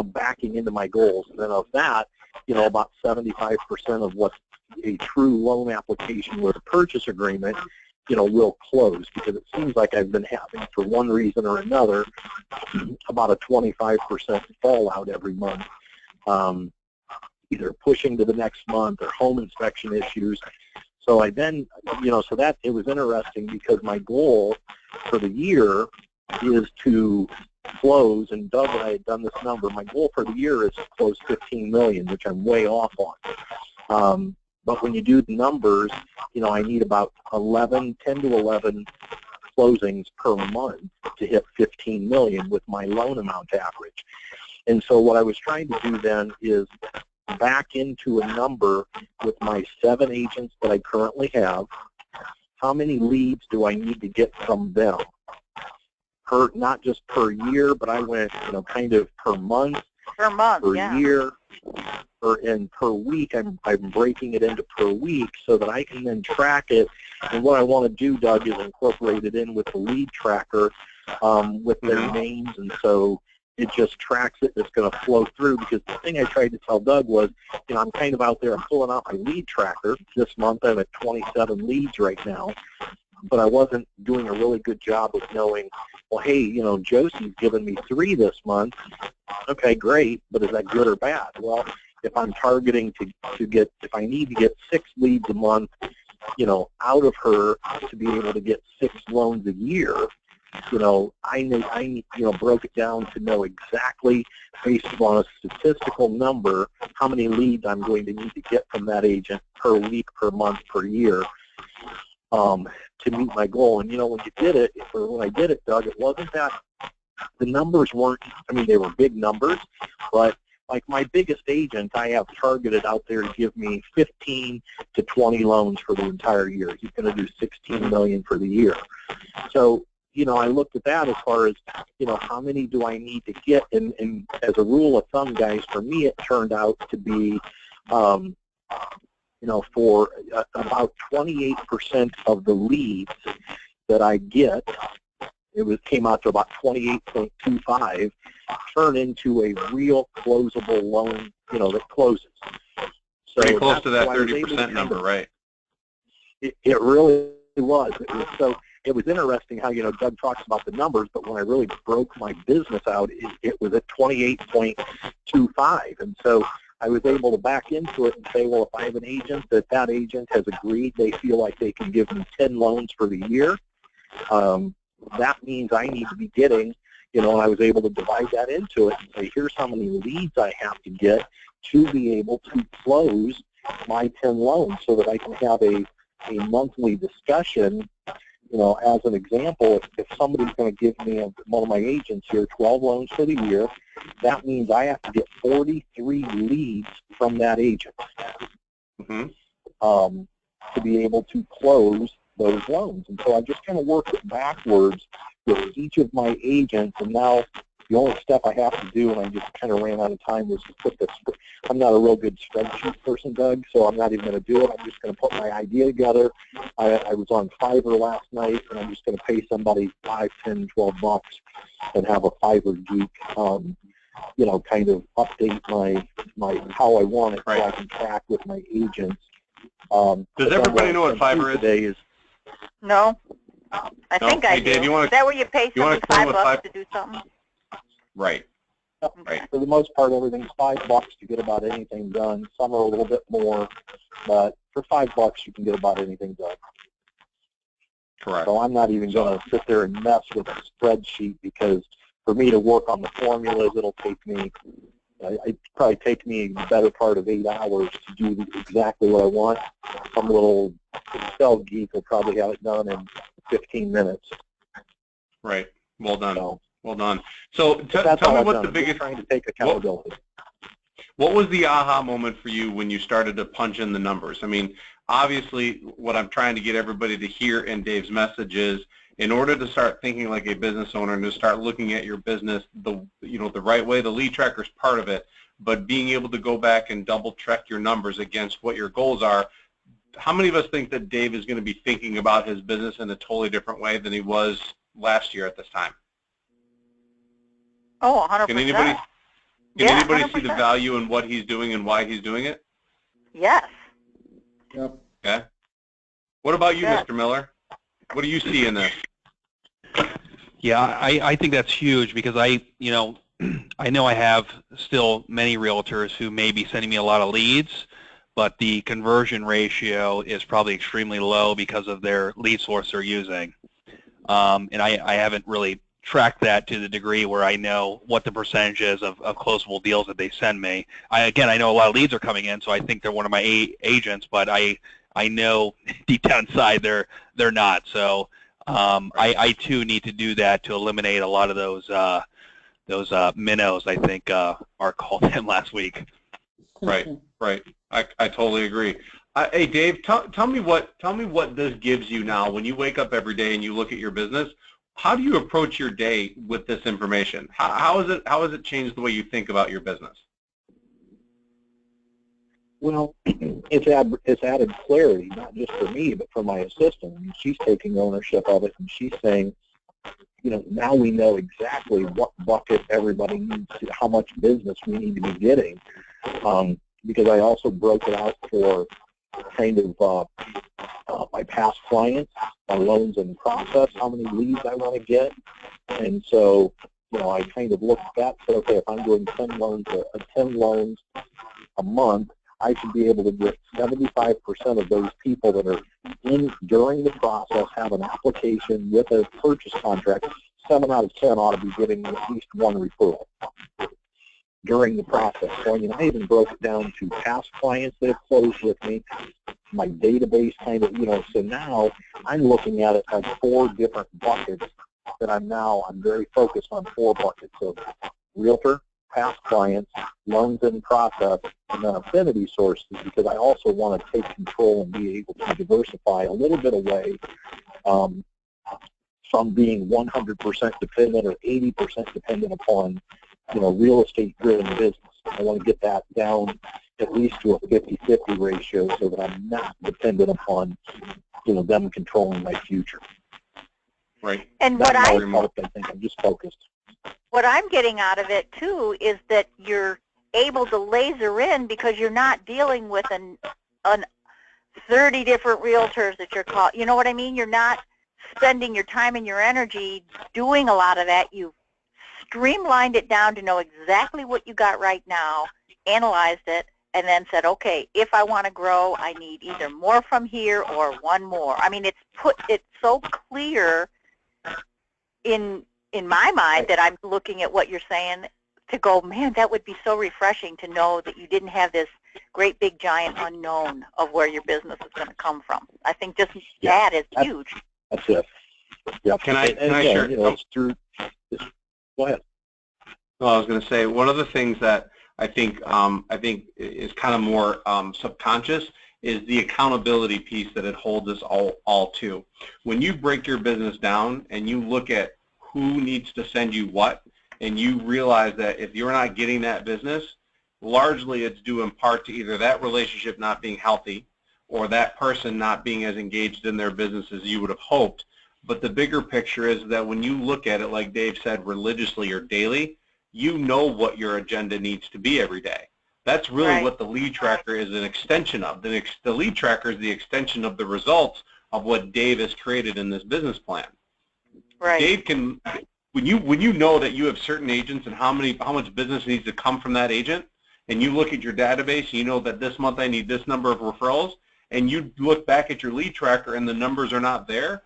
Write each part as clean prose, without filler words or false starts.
backing into my goals. And then of that, about 75% of what's a true loan application with a purchase agreement, will close, because it seems like I've been having, for one reason or another, about a 25% fallout every month, either pushing to the next month or home inspection issues. So I then, so that it was interesting, because my goal for the year is to close, and Doug and I had done this number, my goal for the year is to close $15 million, which I'm way off on. But when you do the numbers, I need about 10 to 11 closings per month to hit $15 million with my loan amount average. And so what I was trying to do then is back into a number with my 7 agents that I currently have. How many leads do I need to get from them? Not just per year, but I went, kind of per month, per year, and per week. I'm breaking it into per week so that I can then track it. And what I want to do, Doug, is incorporate it in with the lead tracker with their names, and so it just tracks it. It's going to flow through, because the thing I tried to tell Doug was, I'm kind of out there, I'm pulling out my lead tracker. This month I'm at 27 leads right now, but I wasn't doing a really good job of knowing, well, hey, Josie's given me 3 this month. Okay, great, but is that good or bad? Well, if I'm targeting to get, if I need to get 6 leads a month, out of her to be able to get 6 loans a year, I broke it down to know exactly, based on a statistical number, how many leads I'm going to need to get from that agent per week, per month, per year, to meet my goal. And when you did it, or when I did it, Doug, it wasn't that the numbers weren't, they were big numbers, but like my biggest agent, I have targeted out there to give me 15 to 20 loans for the entire year. He's going to do $16 million for the year. So, I looked at that as far as, how many do I need to get? And as a rule of thumb, guys, for me, it turned out to be, for about 28% of the leads that I get, came out to about 28.25, turn into a real closable loan, that closes. So pretty close to that 30% number, right? It really was. It was interesting how, Doug talks about the numbers, but when I really broke my business out, it was at 28.25. And so I was able to back into it and say, well, if I have an agent that agent has agreed, they feel like they can give me 10 loans for the year, that means I need to be getting, and I was able to divide that into it and say, here's how many leads I have to get to be able to close my 10 loans, so that I can have a monthly discussion. As an example, if somebody's going to give me, one of my agents here, 12 loans for the year, that means I have to get 43 leads from that agent to be able to close those loans. And so I just kind of worked it backwards with each of my agents, and now the only step I have to do, and I just kind of ran out of time, was to put this. I'm not a real good spreadsheet person, Doug, so I'm not even going to do it. I'm just going to put my idea together. I was on Fiverr last night, and I'm just going to pay somebody $5, $10, $12 and have a Fiverr geek, kind of update my how I want it, so I can track with my agents. Does everybody know what Fiverr is? Today is? No. I think I do. Dave, is that where you pay somebody $5 to do something? Right. Right. For the most part, everything's $5 to get about anything done. Some are a little bit more, but for $5 you can get about anything done. Correct. So I'm not even going to sit there and mess with a spreadsheet, because for me to work on the formulas, it'll take me, it'd probably take me the better part of 8 hours to do exactly what I want. Some little Excel geek will probably have it done in 15 minutes. Right. Well done. So, well done. So tell me what the biggest, trying to take accountability. What was the aha moment for you when you started to punch in the numbers? Obviously, what I'm trying to get everybody to hear in Dave's message is, in order to start thinking like a business owner and to start looking at your business the right way, the lead tracker is part of it, but being able to go back and double check your numbers against what your goals are. How many of us think that Dave is going to be thinking about his business in a totally different way than he was last year at this time? Oh, 100%. Can anybody? Can Yeah, anybody see the 100%. value in what he's doing and why he's doing it? Yes. Yep. Okay. What about you, Yes. Mr. Miller? What do you see in this? Yeah, I think that's huge because I know I have still many realtors who may be sending me a lot of leads, but the conversion ratio is probably extremely low because of their lead source they're using. And I haven't really tracked that to the degree where I know what the percentage is of closable deals that they send me. I know a lot of leads are coming in, so I think they're one of my agents, but I know deep down inside they're not. So I too need to do that to eliminate a lot of those minnows, I think Mark called them last week. Right. I totally agree. Hey, Dave, tell me what this gives you now when you wake up every day and you look at your business. How do you approach your day with this information? How has it changed the way you think about your business? Well, it's added clarity, not just for me, but for my assistant. I mean, she's taking ownership of it, and she's saying, now we know exactly what bucket everybody needs to, how much business we need to be getting. Because I also broke it out for kind of my past clients, my loans in process, how many leads I want to get. And so, I kind of looked at that, said, okay, if I'm doing 10 loans a month, I should be able to get 75% of those people that are in during the process, have an application with a purchase contract. 7 out of 10 ought to be getting at least one referral during the process. So, I even broke it down to past clients that have closed with me, my database kind of, so now I'm looking at it as 4 different buckets that I'm very focused on 4 buckets of realtor, past clients, loans in process, and then affinity sources, because I also want to take control and be able to diversify a little bit away from being 100% dependent or 80% dependent upon, real estate-driven business. I want to get that down at least to a 50-50 ratio so that I'm not dependent upon, them controlling my future. Right. And That's what I think I'm just focused. What I'm getting out of it too is that you're able to laser in because you're not dealing with an 30 different realtors that you're called. You know what I mean? You're not spending your time and your energy doing a lot of that. You've streamlined it down to know exactly what you got right now, analyzed it, and then said, okay, if I want to grow, I need either more from here or one more. I mean, it's so clear in my mind that I'm looking at what you're saying to go, man, that would be so refreshing to know that you didn't have this great big giant unknown of where your business is going to come from. I think just that is huge. That's it. Yep. Can I share? It's through. Go ahead. Well, I was going to say one of the things that I think is kind of more subconscious is the accountability piece that it holds us all to. When you break your business down and you look at who needs to send you what, and you realize that if you're not getting that business, largely it's due in part to either that relationship not being healthy or that person not being as engaged in their business as you would have hoped. But the bigger picture is that when you look at it, like Dave said, religiously or daily, you know what your agenda needs to be every day. That's really what the lead tracker is an extension of. The lead tracker is the extension of the results of what Dave has created in this business plan. Right. Dave can, when you know that you have certain agents and how much business needs to come from that agent, and you look at your database, and you know that this month I need this number of referrals, and you look back at your lead tracker and the numbers are not there,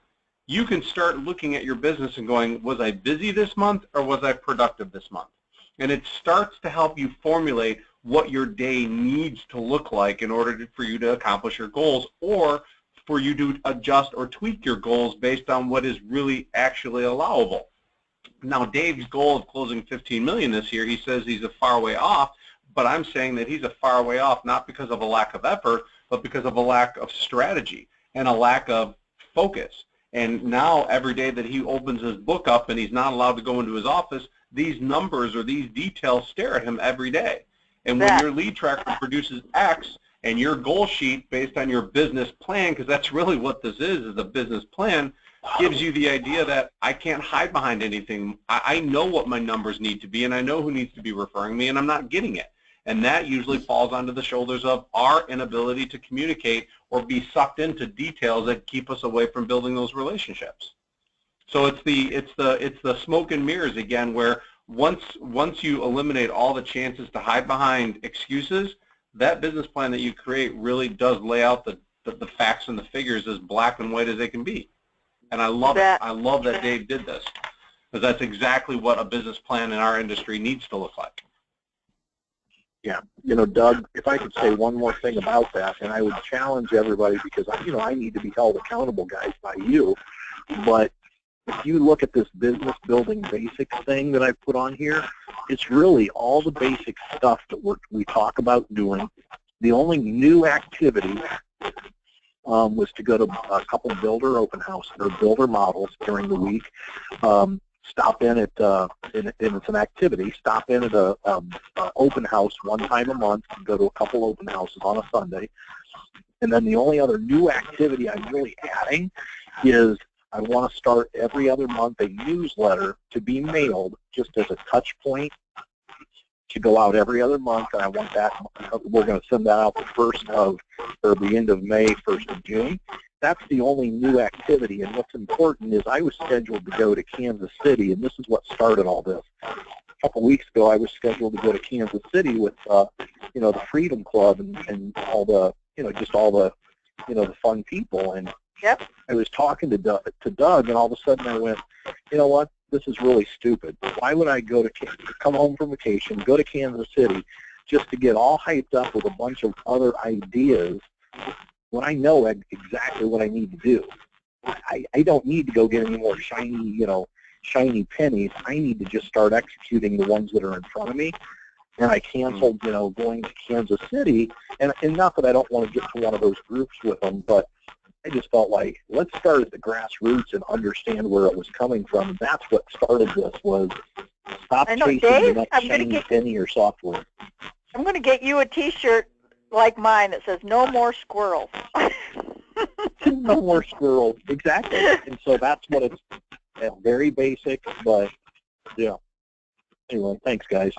you can start looking at your business and going, was I busy this month or was I productive this month? And it starts to help you formulate what your day needs to look like in order for you to accomplish your goals, or for you to adjust or tweak your goals based on what is really actually allowable. Now, Dave's goal of closing $15 million this year, he says he's a far way off, but I'm saying that he's a far way off not because of a lack of effort, but because of a lack of strategy and a lack of focus. And now every day that he opens his book up and he's not allowed to go into his office, these numbers or these details stare at him every day. And when your lead tracker produces X and your goal sheet based on your business plan, because that's really what this is a business plan, gives you the idea that I can't hide behind anything. I know what my numbers need to be, and I know who needs to be referring me, and I'm not getting it. And that usually falls onto the shoulders of our inability to communicate or be sucked into details that keep us away from building those relationships. So it's the smoke and mirrors again, where once you eliminate all the chances to hide behind excuses, that business plan that you create really does lay out the facts and the figures as black and white as they can be. And I love it. I love that Dave did this, because that's exactly what a business plan in our industry needs to look like. Yeah, Doug, if I could say one more thing about that, and I would challenge everybody, because I need to be held accountable, guys, by you. But if you look at this business building basics thing that I put on here, it's really all the basic stuff that we talk about doing. The only new activity was to go to a couple builder open house or builder models during the week. Stop in at, and it's an activity, stop in at a open house one time a month, go to a couple open houses on a Sunday. And then the only other new activity I'm really adding is I want to start every other month a newsletter to be mailed just as a touch point to go out every other month, and I want that, we're going to send that out the end of May, 1st of June. That's the only new activity, and what's important is I was scheduled to go to Kansas City, and this is what started all this. A couple weeks ago, I was scheduled to go to Kansas City with, the Freedom Club and all the, just all the, the fun people, and Yep. I was talking to Doug, and all of a sudden I went, you know what? This is really stupid. Why would I come home from vacation, go to Kansas City, just to get all hyped up with a bunch of other ideas when I know exactly what I need to do? I don't need to go get any more shiny pennies. I need to just start executing the ones that are in front of me. And I canceled, going to Kansas City, and not that I don't want to get to one of those groups with them, but I just felt like, let's start at the grassroots and understand where it was coming from. And that's what started this, was stop chasing the next shiny penny or software. I'm going to get you a T-shirt like mine that says, "No more squirrels." No more squirrels, exactly. And so that's what it's, very basic, but, yeah. Anyway, thanks, guys.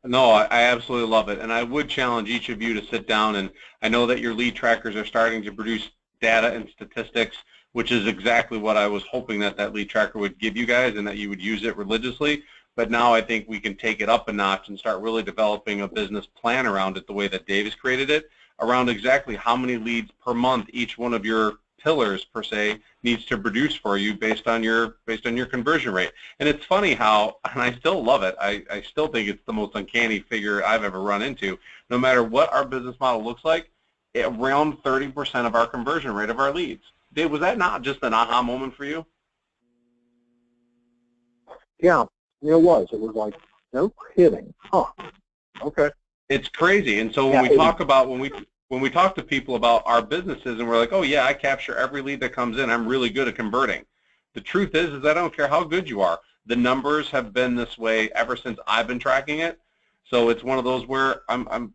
No, I absolutely love it. And I would challenge each of you to sit down, and I know that your lead trackers are starting to produce data and statistics, which is exactly what I was hoping that lead tracker would give you guys, and that you would use it religiously. But now I think we can take it up a notch and start really developing a business plan around it the way that Dave has created it, around exactly how many leads per month each one of your pillars, per se, needs to produce for you based on your conversion rate. And it's funny how, and I still love it, I still think it's the most uncanny figure I've ever run into. No matter what our business model looks like, around 30% of our conversion rate of our leads. Dave, was that not just an aha moment for you? Yeah, it was. It was like, no kidding. Huh. Okay. It's crazy. And so when we talk to people about our businesses, and we're like, oh yeah, I capture every lead that comes in, I'm really good at converting. The truth is I don't care how good you are. The numbers have been this way ever since I've been tracking it. So it's one of those where I'm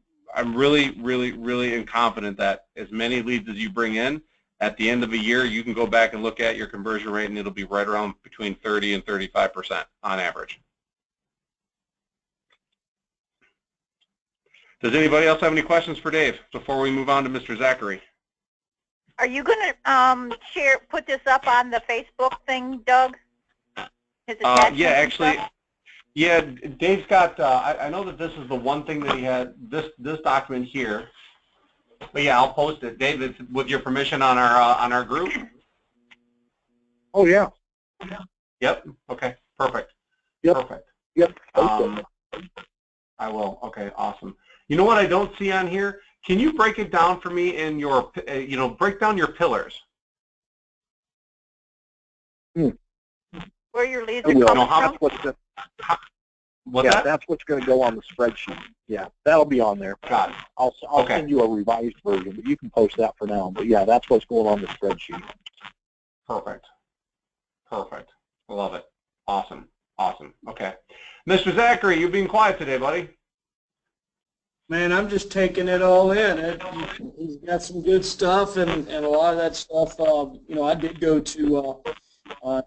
really, really, really confident that as many leads as you bring in, at the end of a year, you can go back and look at your conversion rate, and it'll be right around between 30 and 35% on average. Does anybody else have any questions for Dave before we move on to Mr. Zachary? Are you going to put this up on the Facebook thing, Doug? Yeah, actually. Yeah, Dave's got, I know that this is the one thing that he had, this document here. But yeah, I'll post it. Dave, with your permission on our group? Oh, yeah. Yep, okay, perfect. Yep. Perfect. Yep. I will, okay, awesome. You know what I don't see on here? Can you break it down for me in your, break down your pillars? Where your leads are coming from? That's what's going to go on the spreadsheet. Yeah, that'll be on there. Got it. I'll send you a revised version, but you can post that for now. But yeah, that's what's going on the spreadsheet. Perfect. Perfect. I love it. Awesome. Awesome. Okay. Mr. Zachary, you're being quiet today, buddy. Man, I'm just taking it all in. He's got some good stuff, and a lot of that stuff. You know, I did go to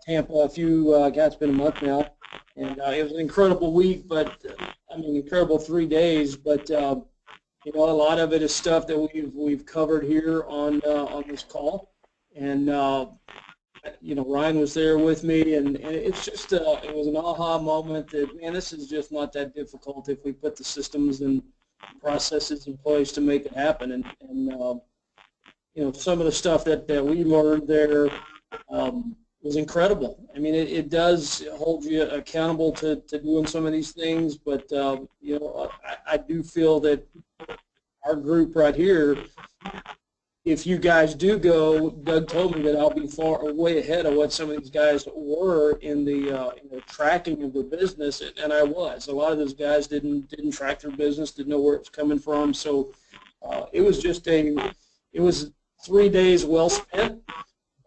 Tampa a few. It's been a month now, and it was an incredible week. But I mean, incredible 3 days. But you know, a lot of it is stuff that we've covered here on this call, and you know, Ryan was there with me, and it's just it was an aha moment that, man, this is just not that difficult if we put the systems and processes in place to make it happen. And you know, some of the stuff that we learned there was incredible. I mean, it does hold you accountable to doing some of these things, but you know, I do feel that our group right here, if you guys do go, Doug told me that I'll be way ahead of what some of these guys were in the tracking of their business, and I was. A lot of those guys didn't track their business, didn't know where it was coming from. So it was just it was 3 days well spent,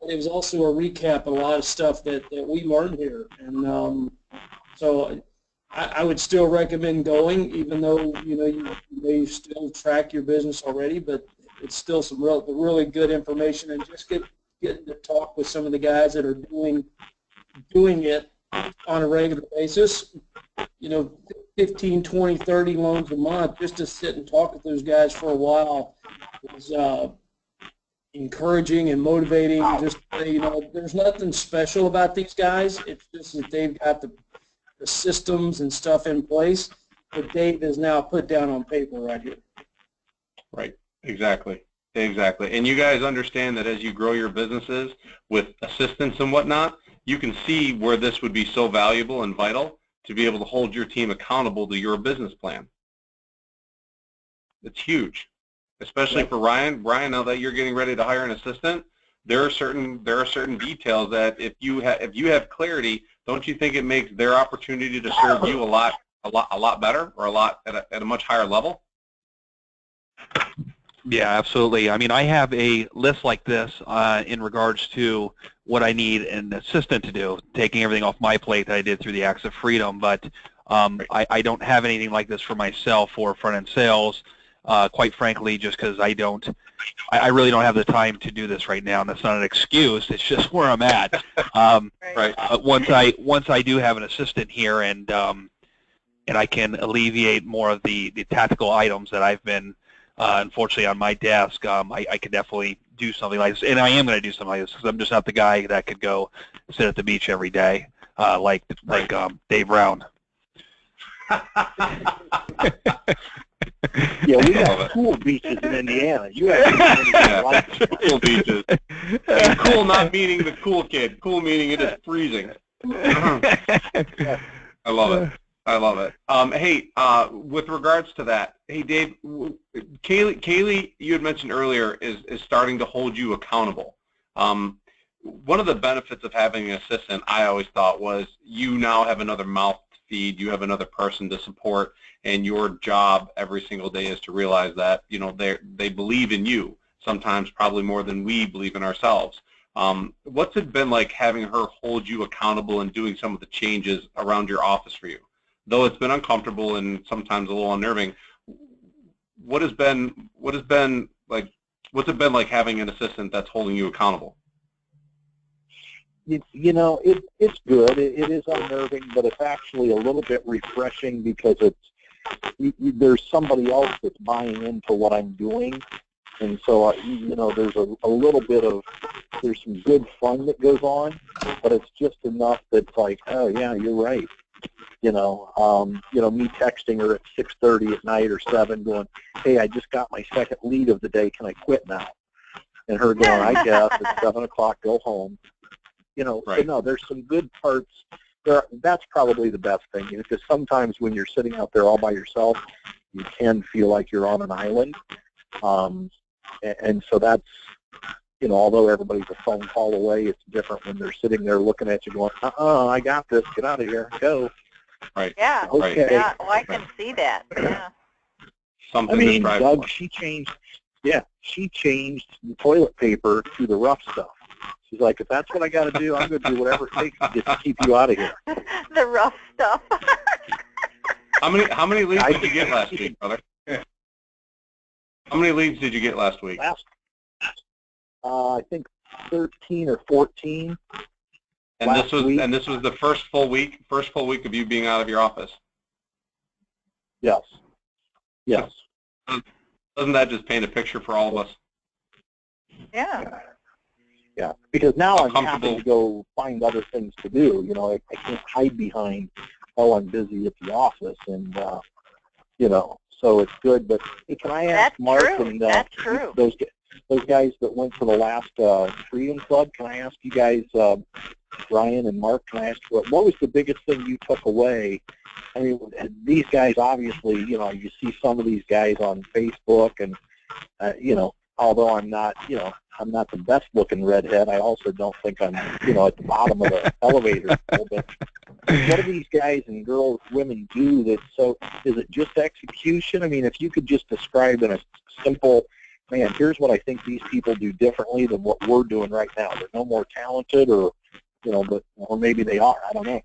but it was also a recap of a lot of stuff that we learned here. And so I would still recommend going, even though you know you may still track your business already, but it's still some really good information, and just getting to talk with some of the guys that are doing it on a regular basis. You know, 15, 20, 30 loans a month, just to sit and talk with those guys for a while is encouraging and motivating. Just, you know, there's nothing special about these guys. It's just that they've got the systems and stuff in place that Dave has now put down on paper right here. Right. Exactly. And you guys understand that as you grow your businesses with assistants and whatnot, you can see where this would be so valuable and vital to be able to hold your team accountable to your business plan. It's huge, especially for Ryan. Brian, now that you're getting ready to hire an assistant, there are certain details that if you have clarity, don't you think it makes their opportunity to serve you a lot better, or at a much higher level? Yeah, absolutely. I mean, I have a list like this in regards to what I need an assistant to do, taking everything off my plate that I did through the Acts of Freedom, but I don't have anything like this for myself or front-end sales, quite frankly, just because I really don't have the time to do this right now, and that's not an excuse. It's just where I'm at. Right. Once I do have an assistant here, and I can alleviate more of the tactical items that I've been unfortunately on my desk, I could definitely do something like this, and I am going to do something like this because I'm just not the guy that could go sit at the beach every day like Dave Brown. Yeah, we got cool beaches in Indiana. You have like cool beaches. And cool not meaning the cool kid. Cool meaning it is freezing. I love it. Hey, with regards to that, hey Dave, Kaylee, you had mentioned earlier is starting to hold you accountable. One of the benefits of having an assistant, I always thought, was you now have another mouth to feed, you have another person to support, and your job every single day is to realize that, you know, they believe in you, sometimes probably more than we believe in ourselves. What's it been like having her hold you accountable and doing some of the changes around your office for you? Though it's been uncomfortable and sometimes a little unnerving, what's it been like having an assistant that's holding you accountable? You know, it's good. It is unnerving, but it's actually a little bit refreshing because there's somebody else that's buying into what I'm doing, and so you know, there's a little bit of there's some good fun that goes on, but it's just enough that's like, oh yeah, you're right. You know, me texting her at 6:30 at night or 7 going, hey, I just got my second lead of the day. Can I quit now? And her going, I guess, it's 7 o'clock, go home. You know, right. So no, there's some good parts. That's probably the best thing, because sometimes when you're sitting out there all by yourself, you can feel like you're on an island. And so that's, you know, although everybody's a phone call away, it's different when they're sitting there looking at you going, I got this, get out of here, go. Right. Yeah. Okay. Right. Yeah. Oh, I can see that. Yeah. Something I mean, to strive Doug, for. she changed the toilet paper to the rough stuff. She's like, if that's what I got to do, I'm going to do whatever it takes to just keep you out of here. The rough stuff. How many leads did you get last week, brother? How many leads did you get last week? I think 13 or 14. And this was week. The first full week of you being out of your office. Yes. Yes. Doesn't that just paint a picture for all of us? Yeah. Yeah. Because now I'm comfortable. having to go find other things to do. You know, I can't hide behind, oh, I'm busy at the office, and you know, so it's good. But hey, can I ask That's Mark true. and That's true. those guys that went to the last Freedom Club? Can I ask you guys, Ryan and Mark? Can I ask what was the biggest thing you took away? I mean, these guys obviously, you know, you see some of these guys on Facebook, and you know, although I'm not, you know, I'm not the best looking redhead, I also don't think I'm, you know, at the bottom of the elevator pole. But what do these guys and girls, women do that? So is it just execution? I mean, if you could just describe in a simple, man, here's what I think these people do differently than what we're doing right now. They're no more talented, or you know, but or maybe they are. I don't know.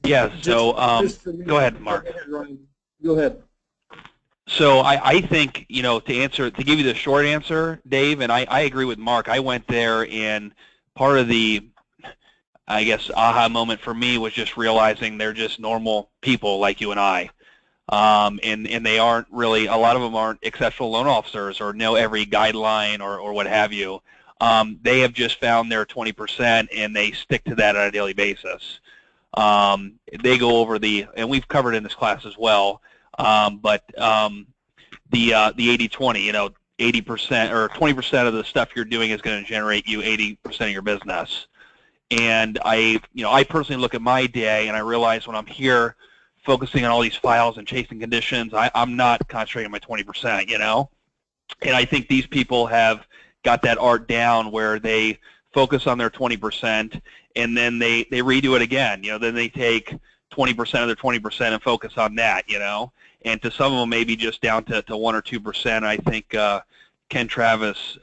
Yeah, so go ahead, Go Mark. ahead, Ryan. Go ahead. So I think, you know, to give you the short answer, Dave, and I agree with Mark. I went there, and part of the, I guess, aha moment for me was just realizing they're just normal people like you and I. And they aren't really, a lot of them aren't exceptional loan officers or know every guideline or what have you. They have just found their 20%, and they stick to that on a daily basis. They go over and we've covered in this class as well, but the 80-20, you know, 80% or 20% of the stuff you're doing is going to generate you 80% of your business. And I personally look at my day, and I realize when I'm here focusing on all these files and chasing conditions, I'm not concentrating on my 20%, you know? And I think these people have got that art down where they focus on their 20%, and then they redo it again. You know, then they take 20% of their 20% and focus on that, you know? And to some of them, maybe just down to 1 or 2%. I think Ken Travis,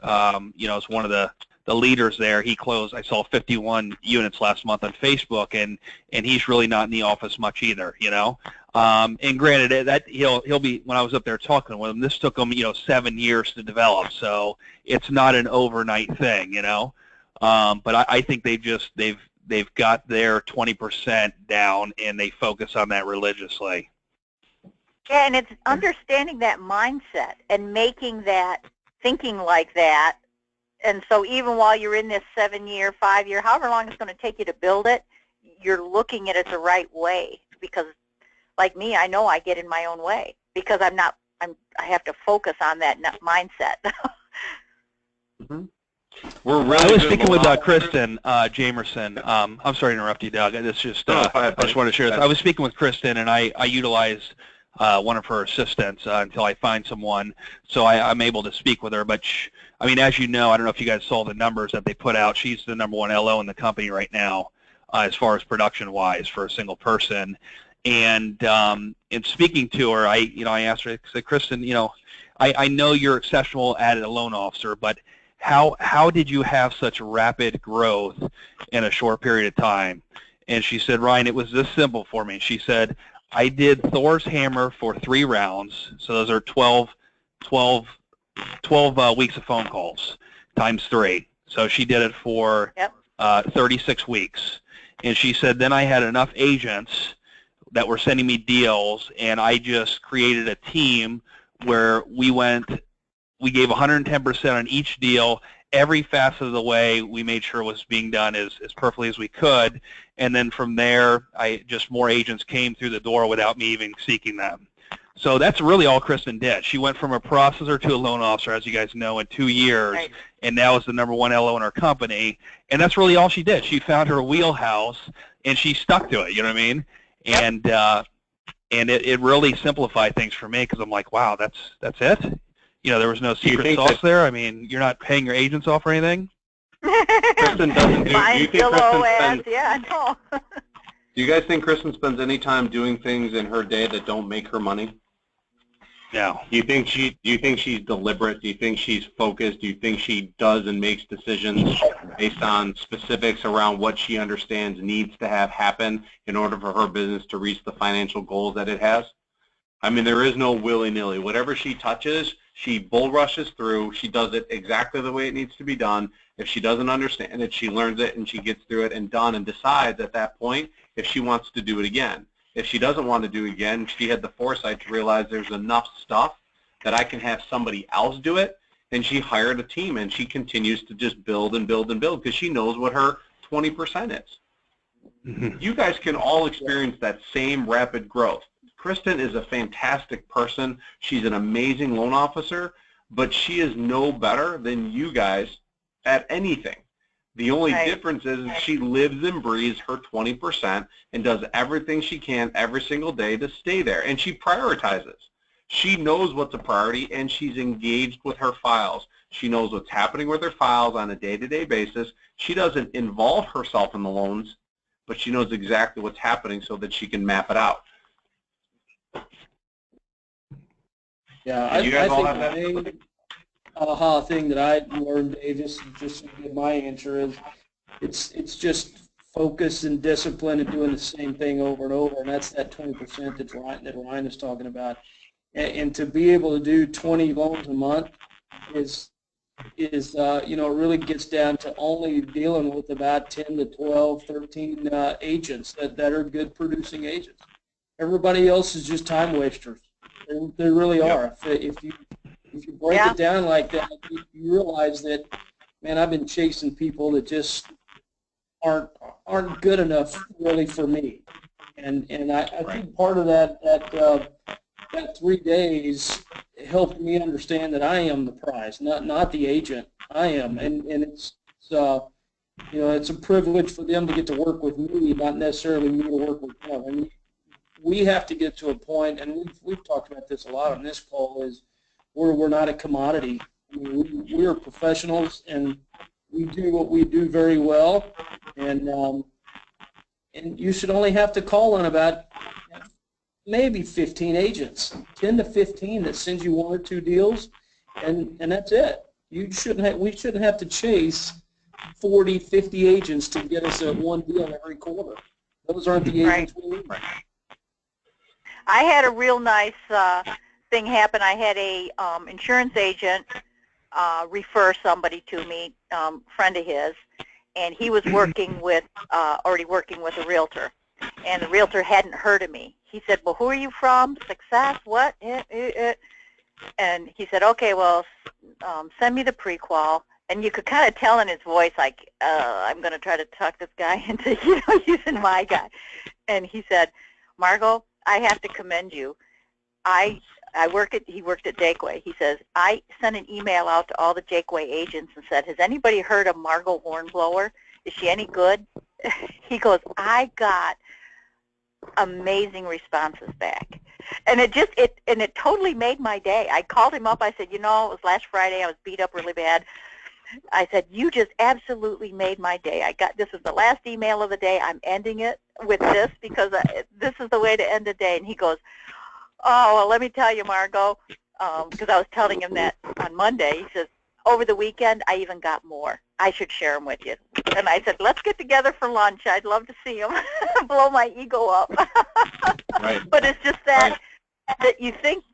you know, is one of the leaders there. He closed, I saw 51 units last month on Facebook, and he's really not in the office much either, you know? And granted, that he'll be, when I was up there talking with him, this took him, you know, 7 years to develop, so it's not an overnight thing, you know? But I think they've got their 20% down, and they focus on that religiously. Yeah, and it's understanding that mindset and making that, thinking like that. And so even while you're in this 7-year, 5-year, however long it's going to take you to build it, you're looking at it the right way. Because like me, I know I get in my own way because I have to focus on that mindset. Mm-hmm. We're really I was speaking with Kristen Jamerson. I'm sorry to interrupt you, Doug. It's just I just wanted to share this. I was speaking with Kristen, and I utilized one of her assistants until I find someone, so I'm able to speak with her. But I mean, as you know, I don't know if you guys saw the numbers that they put out. She's the #1 LO in the company right now, as far as production-wise for a single person. And in speaking to her, I asked her, I said, Kristen, you know, I know you're exceptional at a loan officer, but how did you have such rapid growth in a short period of time? And she said, Ryan, it was this simple for me. She said, I did Thor's hammer for 3 rounds, so those are 12 weeks of phone calls times 3. So she did it for 36 weeks. And she said, then I had enough agents that were sending me deals, and I just created a team where we gave 110% on each deal. Every facet of the way we made sure it was being done as perfectly as we could. And then from there, more agents came through the door without me even seeking them. So that's really all Kristen did. She went from a processor to a loan officer, as you guys know, in 2 years, right. And now is the #1 LO in our company. And that's really all she did. She found her wheelhouse, and she stuck to it, you know what I mean? And it really simplified things for me because I'm like, wow, that's it? You know, there was no secret sauce there? I mean, you're not paying your agents off or anything? Kristen doesn't do you think Kristen spends, no. Do you guys think Kristen spends any time doing things in her day that don't make her money? No. Do you think she's deliberate? Do you think she's focused? Do you think she does and makes decisions based on specifics around what she understands needs to have happen in order for her business to reach the financial goals that it has? I mean, there is no willy-nilly. Whatever she touches, she bull rushes through. She does it exactly the way it needs to be done. If she doesn't understand it, she learns it and she gets through it and done and decides at that point if she wants to do it again. If she doesn't want to do it again, she had the foresight to realize there's enough stuff that I can have somebody else do it, and she hired a team, and she continues to just build and build and build because she knows what her 20% is. You guys can all experience that same rapid growth. Kristen is a fantastic person. She's an amazing loan officer, but she is no better than you guys at anything. The only difference is she lives and breathes her 20% and does everything she can every single day to stay there, and she prioritizes. She knows what's a priority, and she's engaged with her files. She knows what's happening with her files on a day-to-day basis. She doesn't involve herself in the loans, but she knows exactly what's happening so that she can map it out. Yeah, I think the main aha thing that I learned, Dave, just to give my answer is it's just focus and discipline and doing the same thing over and over, and that's that 20% that Ryan is talking about. And to be able to do 20 loans a month is you know, it really gets down to only dealing with about 10 to 12, 13 agents that are good producing agents. Everybody else is just time wasters. They really are. If you break it down like that, you realize that, man, I've been chasing people that just aren't good enough really for me. And I think part of that 3 days helped me understand that I am the prize, not the agent. I am, and it's you know, it's a privilege for them to get to work with me, not necessarily me to work with them. I mean, we have to get to a point, and we've talked about this a lot on this call, is we're not a commodity. I mean, we are professionals, and we do what we do very well, and you should only have to call on about maybe 15 agents, 10 to 15 that sends you 1 or 2 deals, and that's it. We shouldn't have to chase 40, 50 agents to get us a 1 deal every quarter. Those aren't the agents we need. I had a real nice thing happen. I had a insurance agent refer somebody to me, friend of his, and he was already working with a realtor, and the realtor hadn't heard of me. He said, well, who are you from? Success? What? And he said, okay, well, send me the pre-qual. And you could kind of tell in his voice, like, I'm going to try to talk this guy into, using my guy. And he said, Margot, I have to commend you. He worked at Jaqua. He says, I sent an email out to all the Jaqua agents and said, has anybody heard of Margot Hornblower? Is she any good? He goes, I got amazing responses back. And it totally made my day. I called him up. I said, it was last Friday. I was beat up really bad. I said, you just absolutely made my day. This is the last email of the day. I'm ending it with this because this is the way to end the day. And he goes, oh, well, let me tell you, Margot, because I was telling him that on Monday. He says, over the weekend, I even got more. I should share them with you. And I said, let's get together for lunch. I'd love to see him. Blow my ego up. Right. But it's just that you think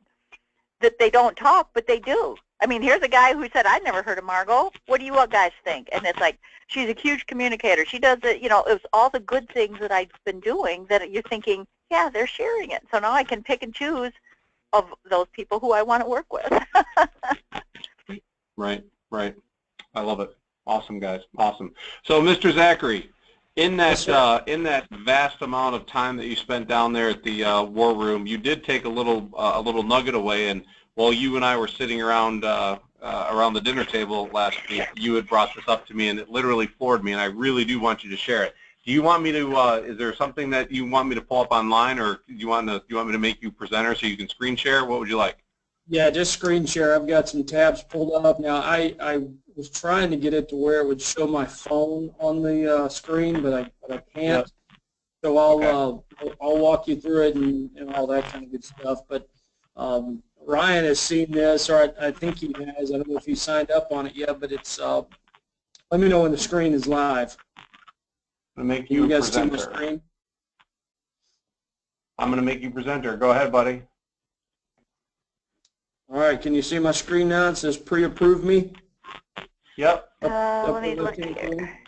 that they don't talk, but they do. I mean, here's a guy who said, I'd never heard of Margot. What do you guys think? And it's like, she's a huge communicator. She does it, it was all the good things that I've been doing that you're thinking, yeah, they're sharing it. So now I can pick and choose of those people who I want to work with. Right. I love it. Awesome, guys. Awesome. So, Mr. Zachary, in that vast amount of time that you spent down there at the war room, you did take a little nugget away, and while you and I were sitting around the dinner table last week, you had brought this up to me, and it literally floored me, and I really do want you to share it. Do you want me to? Is there something that you want me to pull up online, or do you want me to make you presenter so you can screen share? What would you like? Yeah, just screen share. I've got some tabs pulled up now. I was trying to get it to where it would show my phone on the screen, but I can't. Yep. So I'll walk you through it and all that kind of good stuff. But Ryan has seen this, or I think he has. I don't know if he signed up on it yet, but it's. Let me know when the screen is live. I'm going to make you guys presenter. See my screen? I'm going to make you presenter. Go ahead, buddy. All right, can you see my screen now? It says pre-approve me. Yep. Let me look left-hand here. corner.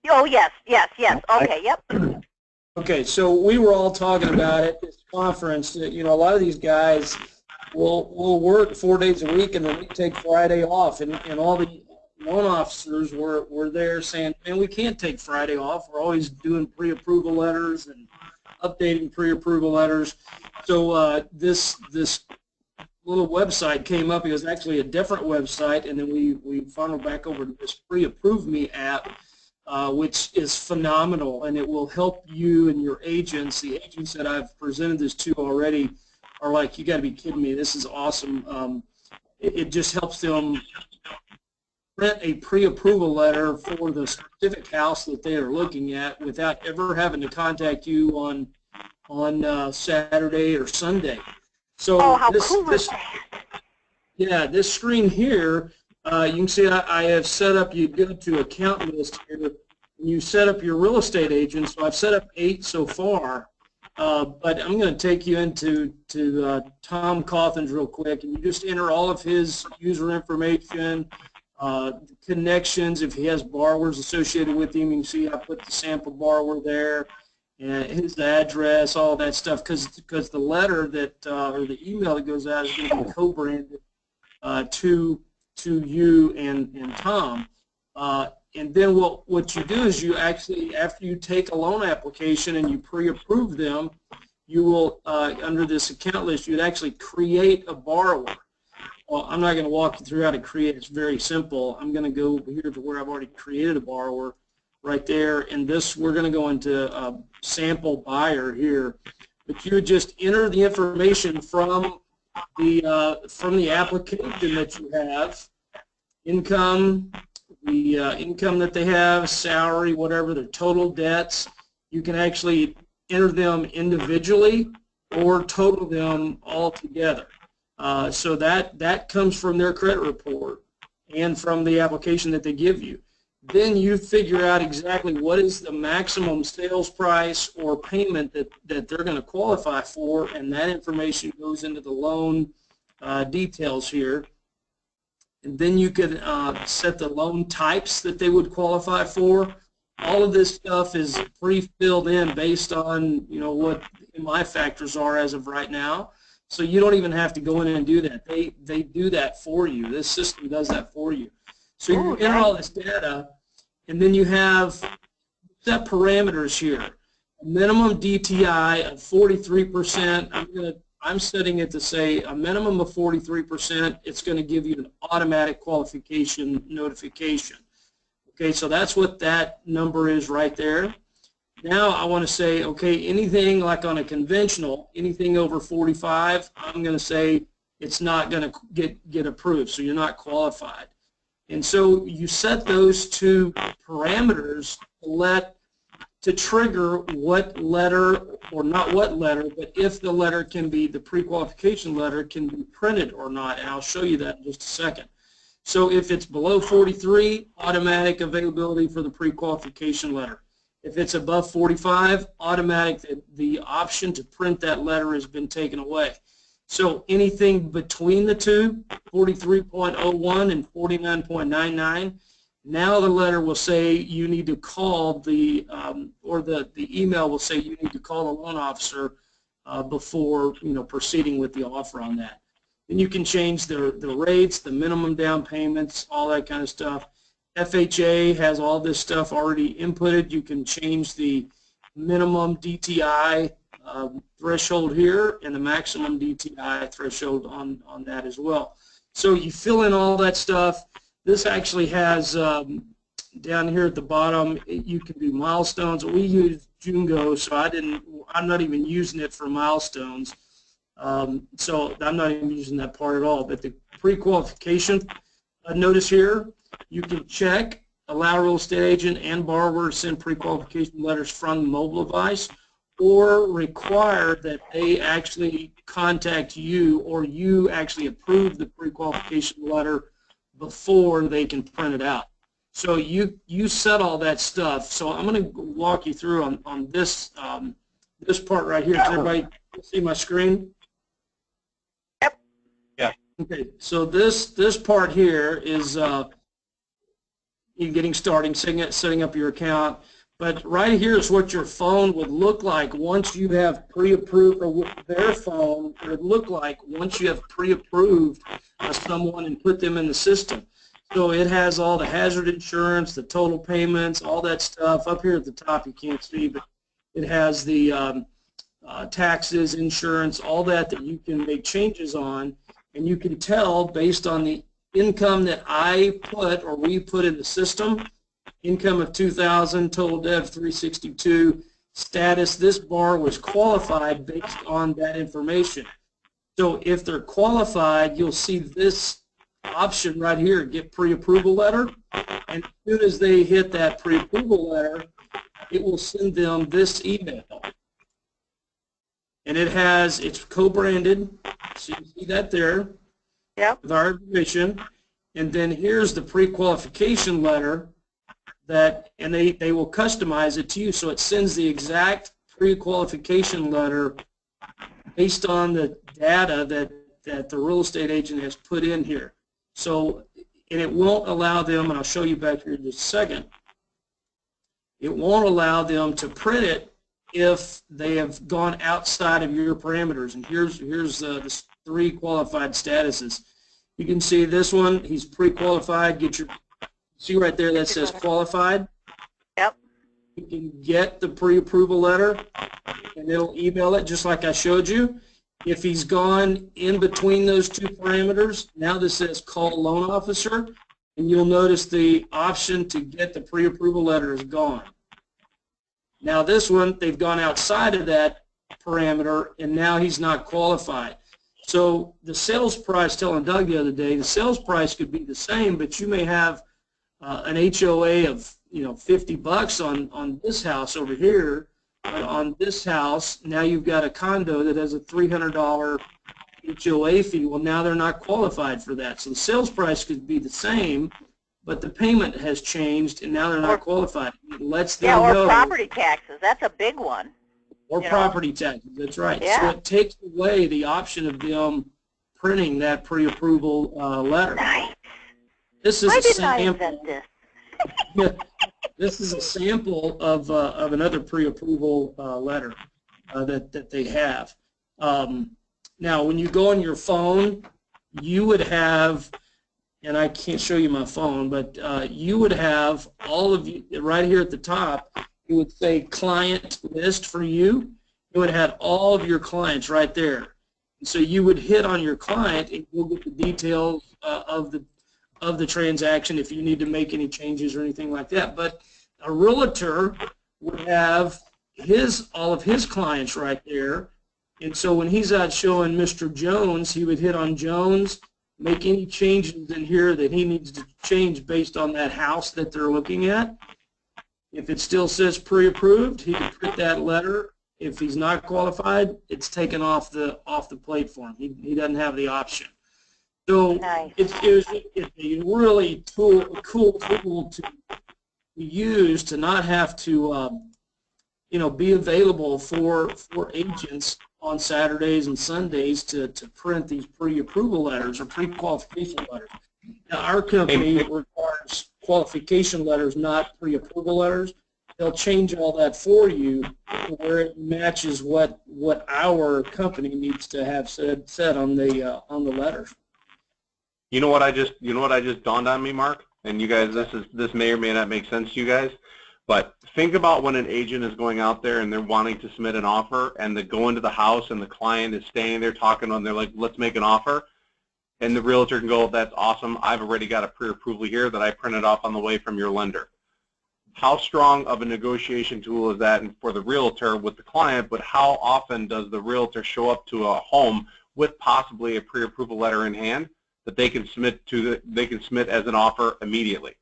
Oh, yes. Okay, yep. Okay, so we were all talking about at this conference that, a lot of these guys will work 4 days a week and then we take Friday off, and all the loan officers were there saying, man, we can't take Friday off. We're always doing pre-approval letters and updating pre-approval letters. So this little website came up. It was actually a different website, and then we funneled back over to this Pre-Approve Me app, which is phenomenal, and it will help you and your agents. The agents that I've presented this to already are like, you got to be kidding me, this is awesome. It just helps them print a pre-approval letter for the specific house that they are looking at without ever having to contact you on Saturday or Sunday. So how cool is that? Yeah, this screen here, you can see I have set up, you go to account list here, and you set up your real estate agent. So I've set up 8 so far, but I'm going to take you into Tom Cawthon's real quick, and you just enter all of his user information, connections, if he has borrowers associated with him. You can see I put the sample borrower there, and his address, all that stuff, because the letter that or the email that goes out is going to be co-branded to you and Tom. And then what you do is you actually, after you take a loan application and you pre-approve them, you will, under this account list, you'd actually create a borrower. Well, I'm not going to walk you through how to create. It's very simple. I'm going to go over here to where I've already created a borrower right there. And this, we're going to go into sample buyer here. But you would just enter the information from the application that you have, income, the income that they have, salary, whatever, their total debts. You can actually enter them individually or total them all together. So that comes from their credit report and from the application that they give you. Then you figure out exactly what is the maximum sales price or payment that they're going to qualify for, and that information goes into the loan details here. And then you could set the loan types that they would qualify for. All of this stuff is pre-filled in based on what my factors are as of right now. So you don't even have to go in and do that. They do that for you. This system does that for you. So you enter all this data, and then you have set parameters here. A minimum DTI of 43%. I'm setting it to say a minimum of 43%. It's going to give you an automatic qualification notification. Okay, so that's what that number is right there. Now I want to say, okay, anything like on a conventional, anything over 45, I'm going to say it's not going to get approved, so you're not qualified. And so you set those 2 parameters to trigger what letter, or not what letter, but if the letter can be, the pre-qualification letter can be printed or not, and I'll show you that in just a second. So if it's below 43, automatic availability for the pre-qualification letter. If it's above 45, automatic, the option to print that letter has been taken away. So anything between the two, 43.01 and 49.99, now the letter will say you need to call or the email will say you need to call the loan officer before proceeding with the offer on that. Then you can change the rates, the minimum down payments, all that kind of stuff. FHA has all this stuff already inputted. You can change the minimum DTI threshold here and the maximum DTI threshold on that as well. So you fill in all that stuff. This actually has down here at the bottom, you can do milestones. We use Jungo, so I'm not even using it for milestones. So I'm not even using that part at all. But the pre-qualification notice here, you can check, allow real estate agent and borrower to send pre-qualification letters from the mobile device, or require that they actually contact you, or you actually approve the pre-qualification letter before they can print it out. So you set all that stuff. So I'm going to walk you through on this this part right here. Does everybody see my screen? Okay, so this part here is you getting started, setting up your account. But right here is what your phone would look like once you have pre-approved, or what their phone would look like once you have pre-approved someone and put them in the system. So it has all the hazard insurance, the total payments, all that stuff. Up here at the top you can't see, but it has the taxes, insurance, all that you can make changes on. And you can tell based on the income that I put or we put in the system, income of 2,000, total debt of 362, status, this bar was qualified based on that information. So if they're qualified, you'll see this option right here, get pre-approval letter, and as soon as they hit that pre-approval letter, it will send them this email. And it's co-branded, so you see that there. Yep. With our information. And then here's the pre-qualification letter and they will customize it to you, so it sends the exact pre-qualification letter based on the data that the real estate agent has put in here. So, and it won't allow them, and I'll show you back here in just a second, it won't allow them to print it if they have gone outside of your parameters. And here's the 3 qualified statuses. You can see this one, he's pre-qualified. See right there that says qualified? Yep. You can get the pre-approval letter, and it'll email it just like I showed you. If he's gone in between those 2 parameters, now this says call loan officer, and you'll notice the option to get the pre-approval letter is gone. Now this one, they've gone outside of that parameter, and now he's not qualified. So the sales price, telling Doug the other day, the sales price could be the same, but you may have an HOA of $50 on this house over here. But on this house, now you've got a condo that has a $300 HOA fee. Well, now they're not qualified for that. So the sales price could be the same, but the payment has changed, and now they're not qualified. It lets them know. Or property taxes. That's a big one. Or property taxes, that's right. Yeah. So it takes away the option of them printing that pre-approval letter. Nice. This is Why a didn't I sample. invent this? This is a sample of another pre-approval letter that they have. Now, when you go on your phone, you would have, and I can't show you my phone, but you would have all of you right here at the top. It would say client list for you. It would have all of your clients right there. And so you would hit on your client, and you'll get the details of the transaction if you need to make any changes or anything like that. But a realtor would have all of his clients right there. And so when he's out showing Mr. Jones, he would hit on Jones, make any changes in here that he needs to change based on that house that they're looking at. If it still says pre-approved, he can print that letter. If he's not qualified, it's taken off the plate for him. He doesn't have the option. So Nice. it's a really cool tool to use to not have to be available for agents on Saturdays and Sundays to print these pre-approval letters or pre-qualification letters. Now, our company requires qualification letters, not pre-approval letters. They'll change all that for you to where it matches what our company needs to have said on the letters. You know what I just dawned on me, Mark? And you guys, this may or may not make sense to you guys, but think about when an agent is going out there and they're wanting to submit an offer, and they go into the house and the client is staying there talking to them. They're like, let's make an offer. And the realtor can go, that's awesome. I've already got a pre-approval here that I printed off on the way from your lender. How strong of a negotiation tool is that for the realtor with the client, but how often does the realtor show up to a home with possibly a pre-approval letter in hand that they can submit as an offer immediately?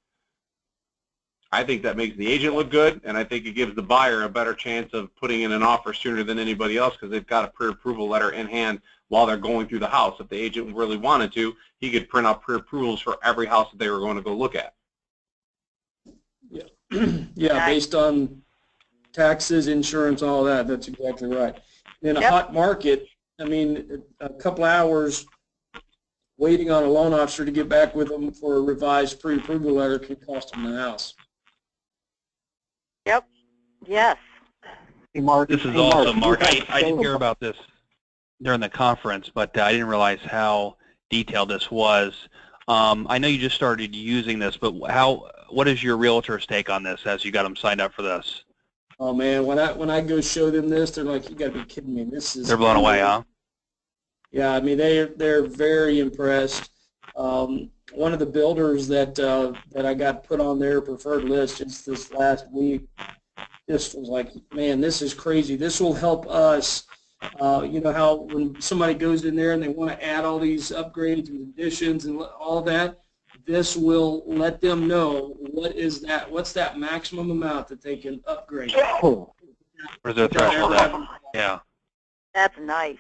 I think that makes the agent look good, and I think it gives the buyer a better chance of putting in an offer sooner than anybody else because they've got a pre-approval letter in hand while they're going through the house. If the agent really wanted to, he could print out pre-approvals for every house that they were going to go look at. Yeah, yeah, based on taxes, insurance, all that. That's exactly right. In a hot market, I mean, a couple hours waiting on a loan officer to get back with them for a revised pre-approval letter can cost them the house. Yep. Yes. Hey, Mark. This is Hey, awesome, Mark. Mark. I didn't hear about this during the conference, but I didn't realize how detailed this was. I know you just started using this, but what is your realtor's take on this as you got them signed up for this? Oh man, when I go show them this, they're like, "You got to be kidding me! This is." They're blown away, huh? Yeah, I mean they're very impressed. One of the builders that I got put on their preferred list just this last week, just was like, "Man, this is crazy. This will help us." You know how when somebody goes in there and they want to add all these upgrades and additions and all that, this will let them know what's that maximum amount that they can upgrade. Oh, Where's their threshold at? Yeah. That's nice.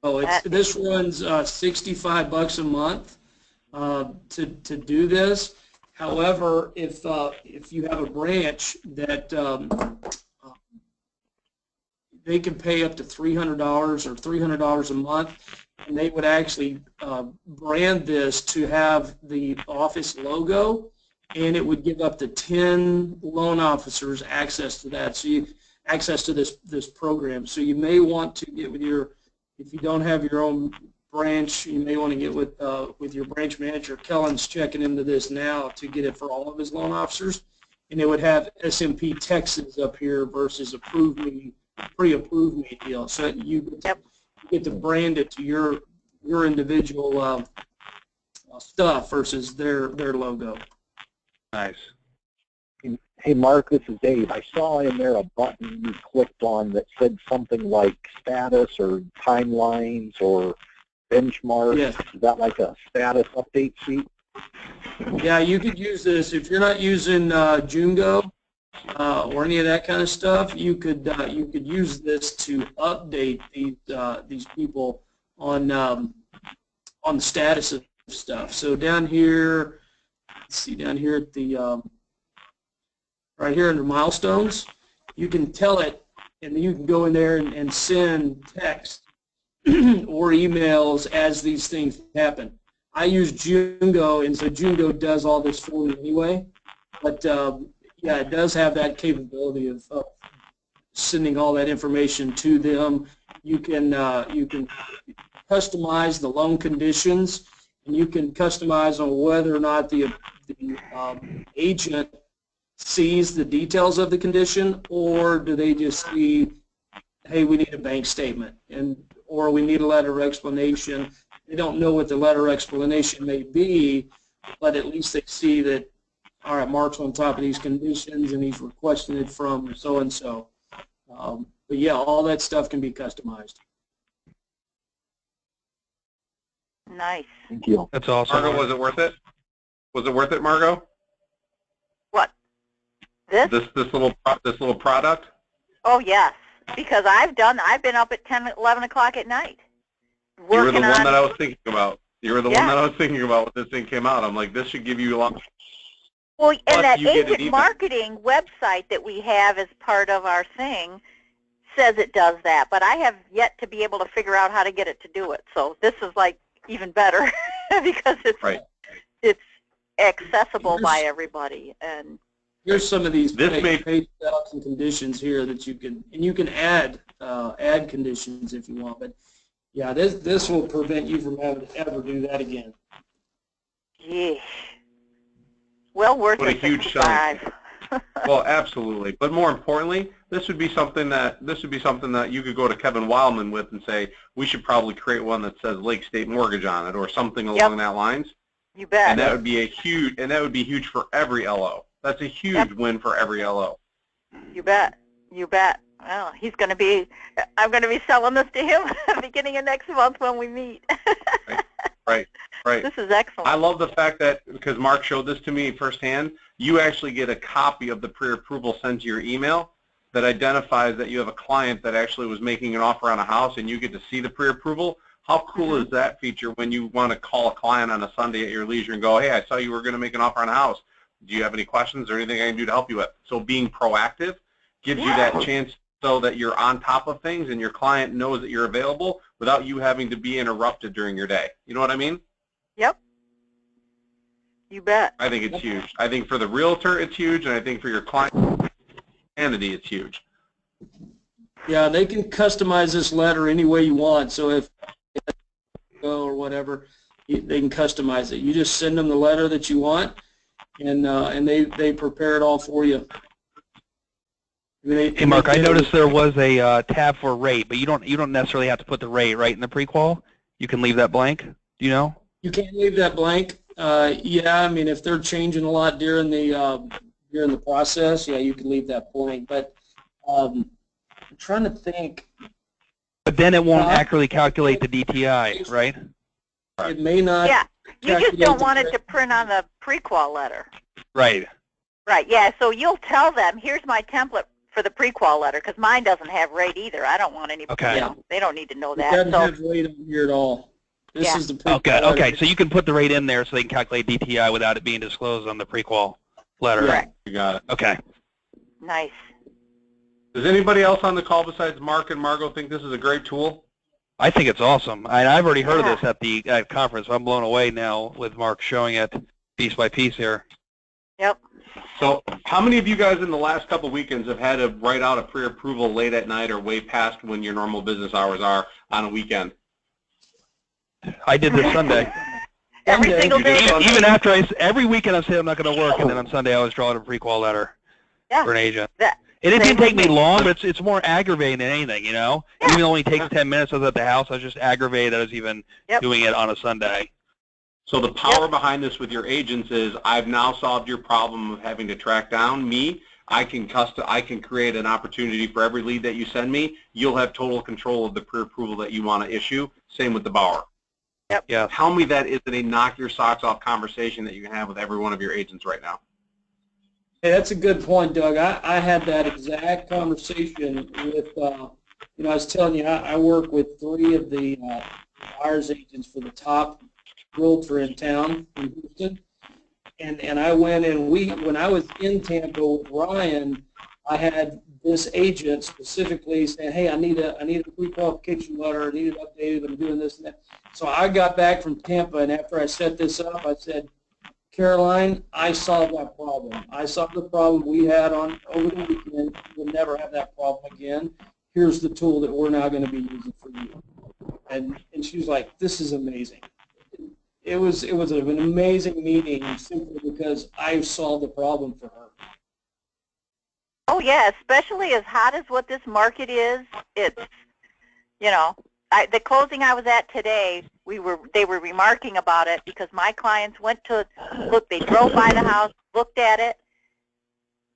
Oh, this runs $65 a month to do this. However, if you have a branch that they can pay up to $300 or $300 a month, and they would actually brand this to have the office logo, and it would give up to 10 loan officers access to that. So access to this program. So you may want to get with if you don't have your own branch, you may want to get with your branch manager. Kellen's checking into this now to get it for all of his loan officers, and it would have SMP Texas up here versus pre-approved me deal. So you get to brand it to your individual stuff versus their logo. Nice. hey, Mark, this is Dave. I saw in there a button you clicked on that said something like status or timelines or benchmarks. Yes. Is that like a status update sheet? Yeah, you could use this if you're not using Jungo or any of that kind of stuff. You could use this to update these people on the status of stuff. So down here, let's see, down here at the right here under milestones, you can tell it, and you can go in there and send text or emails as these things happen. I use Jungo, and so Jungo does all this for me anyway. But yeah, it does have that capability of sending all that information to them. You can customize the loan conditions, and you can customize on whether or not the agent sees the details of the condition, or do they just see, hey, we need a bank statement, or we need a letter of explanation. They don't know what the letter of explanation may be, but at least they see that, all right, Mark's on top of these conditions and he's requesting it from so-and-so. But yeah, all that stuff can be customized. Nice. Thank you. That's awesome. Margo, was it worth it? Was it worth it, Margo? What? This? This little product? Oh, yes. Because I've been up at 10, 11 o'clock at night. You were the Working one on, that I was thinking about. You were the Yeah. one that I was thinking about when this thing came out. I'm like, this should give you a lot. well, and Plus that you get an agent even- marketing website that we have as part of our thing says it does that, but I have yet to be able to figure out how to get it to do it. So this is like even better because Right. it's accessible by everybody. And Here's some of these This may- page stubs and conditions here that you can add conditions if you want. But yeah, this will prevent you from having to ever do that again. yeesh. Well worth What a it. huge 65. Well, absolutely. But more importantly, this would be something that you could go to Kevin Wildman with and say, we should probably create one that says Lake State Mortgage on it or something along that lines. You bet. And that would be huge for every LO. That's a huge win for every LO. You bet. You bet. Well, I'm going to be selling this to him beginning of next month when we meet. Right. This is excellent. I love the fact that, because Mark showed this to me firsthand, you actually get a copy of the pre-approval sent to your email that identifies that you have a client that actually was making an offer on a house, and you get to see the pre-approval. How cool is that feature when you want to call a client on a Sunday at your leisure and go, hey, I saw you were going to make an offer on a house. Do you have any questions or anything I can do to help you with? So being proactive gives you that chance so that you're on top of things and your client knows that you're available without you having to be interrupted during your day. You know what I mean? Yep. You bet. I think it's huge. I think for the realtor, it's huge, and I think for your client entity, it's huge. Yeah, they can customize this letter any way you want. So if or whatever, they can customize it. You just send them the letter that you want, and they prepare it all for you. Hey, Mark, I noticed there was a tab for rate, but you don't necessarily have to put the rate right in the pre-qual. You can leave that blank. Do you know? You can't leave that blank. Yeah, I mean, if they're changing a lot during the process, yeah, you can leave that blank. But I'm trying to think. But then it won't accurately calculate the DTI, right? It may not. Yeah, you just don't want it to print on the pre-qual letter. Right. Right, yeah, so you'll tell them, here's my template for the pre-qual letter, because mine doesn't have rate either. I don't want any, Okay. you know, they don't need to know It that. doesn't So, have rate on here at all. This Yeah. is the pre-qual Okay. letter. Okay. So you can put the rate in there so they can calculate DTI without it being disclosed on the pre-qual letter. correct, You got it. Okay. nice. Does anybody else on the call besides Mark and Margot think this is a great tool? I think it's awesome. I've already heard Yeah. of this at the conference. I'm blown away now with Mark showing it piece by piece here. Yep. So how many of you guys in the last couple weekends have had to write out a pre-approval late at night or way past when your normal business hours are on a weekend? I did this Sunday. Every Someday. single You did day. Sunday? Even after every weekend I say I'm not going to work, and then on Sunday I was drawing a pre-qual letter Yeah. for an agent. That, And it Same didn't take with me me. long, but it's more aggravating than anything, you know? Yeah. Even though it only takes 10 minutes, I was at the house, I was just aggravated that I was even Yep. doing it on a Sunday. So the power behind this with your agents is I've now solved your problem of having to track down me. I can create an opportunity for every lead that you send me. You'll have total control of the pre-approval that you want to issue. Same with the Bauer. Yeah. Tell me that isn't a knock your socks off conversation that you can have with every one of your agents right now. Hey, that's a good point, Doug. I had that exact conversation with, I was telling you, I work with 3 of the buyer's agents for the top realtor in town in Houston. And I went and when I was in Tampa with Ryan, I had this agent specifically saying, hey, I need a pre-qualification letter, I need it updated, I'm doing this and that. So I got back from Tampa, and after I set this up, I said, Caroline, I solved that problem. I solved the problem we had over the weekend. We'll never have that problem again. Here's the tool that we're now going to be using for you. And she was like, this is amazing. It was an amazing meeting simply because I solved the problem for her. oh yeah, especially as hot as what this market is, it's, you know, the closing I was at today, they were remarking about it because my clients went to look, they drove by the house, looked at it,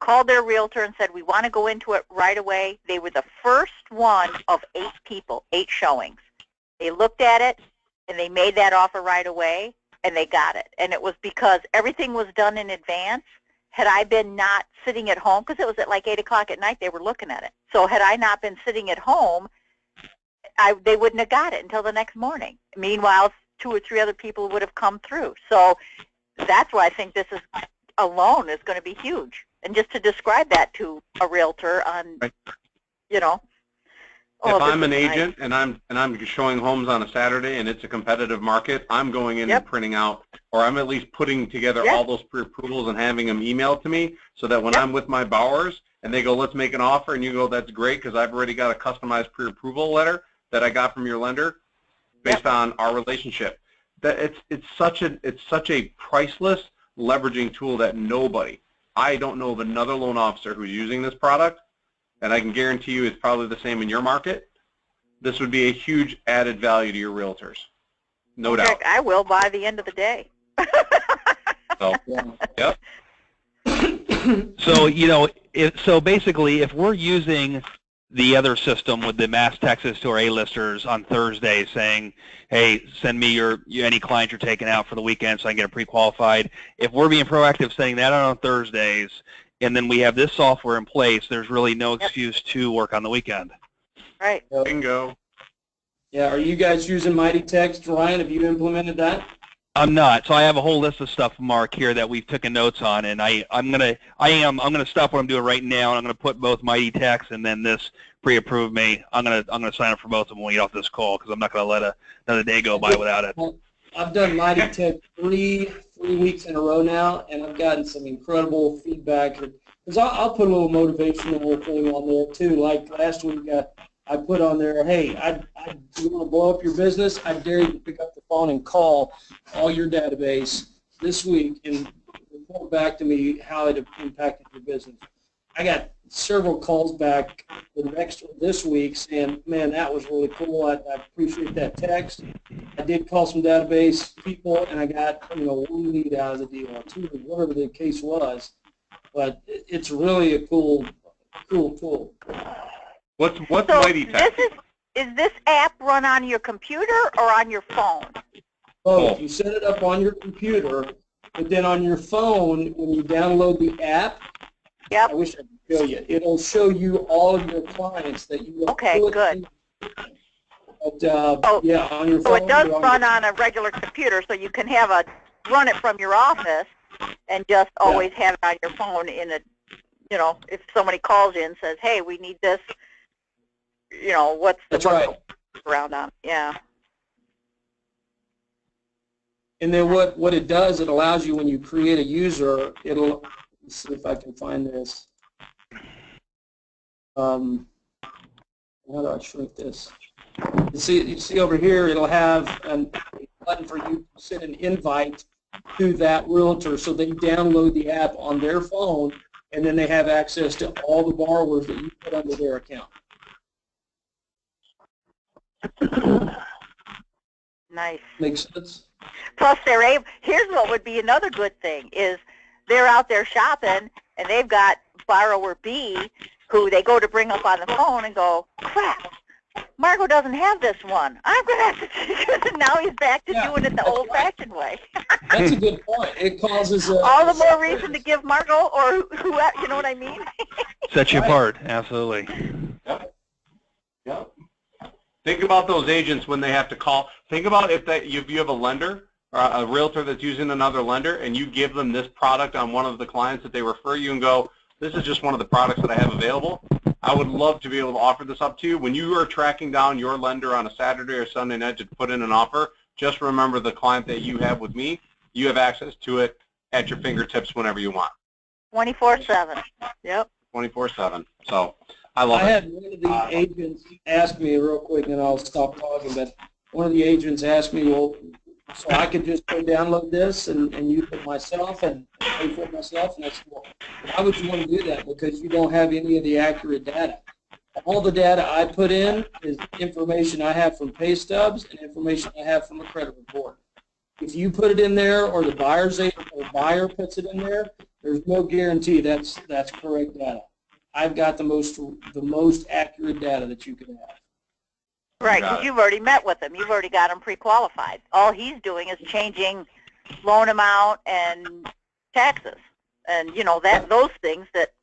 called their realtor and said, we want to go into it right away. They were the first one of 8 people, 8 showings. They looked at it and they made that offer right away and they got it. And it was because everything was done in advance. Had I been not sitting at home, because it was at like 8 o'clock at night they were looking at it. So had I not been sitting at home, they wouldn't have got it until the next morning. Meanwhile, 2 or 3 other people would have come through. So that's why I think this is alone is going to be huge. And just to describe that to a realtor on, Right. you know. If I'm an this is nice. agent and I'm showing homes on a Saturday and it's a competitive market, I'm going in Yep. and printing out, or I'm at least putting together Yep. all those pre-approvals and having them emailed to me so that when Yep. I'm with my Bowers and they go, let's make an offer, and you go, that's great because I've already got a customized pre-approval letter that I got from your lender based Yep. on our relationship. That it's such a priceless leveraging tool that I don't know of another loan officer who's using this product, and I can guarantee you it's probably the same in your market. This would be a huge added value to your realtors, no doubt. Heck, I will by the end of the day. So, Yeah. yep. So, so basically, if we're using the other system with the mass texts to our A-listers on Thursday saying, hey, send me any clients you're taking out for the weekend so I can get them pre-qualified. If we're being proactive sending that out on Thursdays, and then we have this software in place, there's really no excuse to work on the weekend. Right. Bingo. Yeah, are you guys using Mighty Text, Ryan? Have you implemented that? I'm not. So I have a whole list of stuff, Mark, here that we've taken notes on, and I'm gonna stop what I'm doing right now, and I'm gonna put both Mighty Text and then this pre-approved me. I'm gonna sign up for both of them when we get off this call because I'm not gonna let another day go by without it. Well, I've done Mighty Tech three weeks in a row now, and I've gotten some incredible feedback. Because I'll put a little motivational thing on there too. Like last week, I put on there, hey, you want to blow up your business? I dare you to pick up the phone and call all your database this week and report back to me how it impacted your business. I got several calls back this week saying, man, that was really cool. I appreciate that text. I did call some database people, and I got one lead out of the deal, or two, whatever the case was. But it's really a cool tool. What's So Mighty Text? is this app run on your computer or on your phone? Both. You set it up on your computer, but then on your phone, when you download the app, Yep. I wish I could show you. It'll show you all of your clients that you Okay, good. But, yeah, on your phone. So it does or on run your- on a regular computer, so you can run it from your office and just always have it on your phone if somebody calls you and says, hey, we need this, what's the That's right. around on it? Yeah. And then what it does, it allows you, when you create a user, let's see if I can find this. How do I shrink this? You see over here, it'll have a button for you to send an invite to that realtor, so they download the app on their phone, and then they have access to all the borrowers that you put under their account. Nice. Makes sense? Plus, here's what would be another good thing is they're out there shopping, and they've got borrower B who they go to bring up on the phone and go, crap, Margo doesn't have this one. I'm going to have to and now he's back to doing it the old-fashioned way. That's a good point. It causes all the more reason to give Margo or whoever, you know what I mean? Sets you apart, absolutely. Yep. Think about those agents when they have to call. Think about if you have a lender or a realtor that's using another lender, and you give them this product on one of the clients that they refer you and go, this is just one of the products that I have available. I would love to be able to offer this up to you. When you are tracking down your lender on a Saturday or Sunday night to put in an offer, just remember the client that you have with me, you have access to it at your fingertips whenever you want. 24/7. Yep. 24/7. So I love it. I had one of the agents ask me real quick, and I'll stop talking, but one of the agents asked me, well, so I could just go download this and use it myself and pay for it myself? And I said, well, why would you want to do that? Because you don't have any of the accurate data. All the data I put in is information I have from pay stubs and information I have from a credit report. If you put it in there, or the buyer puts it in there, there's no guarantee that's correct data. I've got the most accurate data that you could have. Right, because you've already met with him. You've already got him pre-qualified. All he's doing is changing loan amount and taxes. And, those things that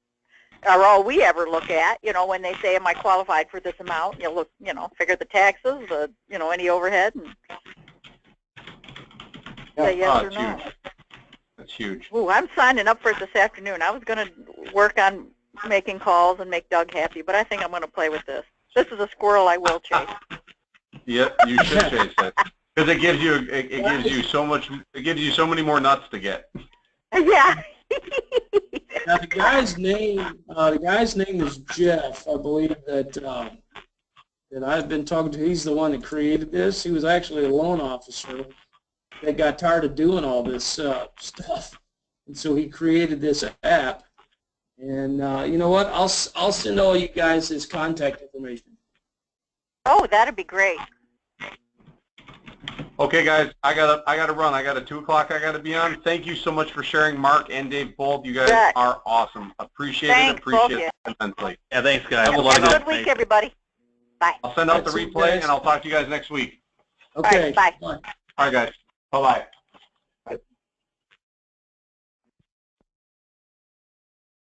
are all we ever look at, when they say, am I qualified for this amount? You look, figure the taxes, any overhead, and say yes or no. Huge. That's huge. Ooh, I'm signing up for it this afternoon. I was going to work on making calls and make Doug happy, but I think I'm going to play with this. This is a squirrel I will chase. Yep, you should chase it because it gives you so much. It gives you so many more nuts to get. Yeah. Now the guy's name is Jeff. I believe that I've been talking to. He's the one that created this. He was actually a loan officer that got tired of doing all this stuff, and so he created this app. And you know what? I'll send all you guys his contact information. Oh, that'd be great. Okay, guys, I gotta run. I got a 2 o'clock I gotta be on. Thank you so much for sharing, Mark and Dave both. You guys are awesome. Appreciate it immensely. Yeah, thanks, guys. Have a good week, everybody. Bye. I'll send out the replay, and I'll talk to you guys next week. Okay. All right, bye. All right, guys. Bye-bye.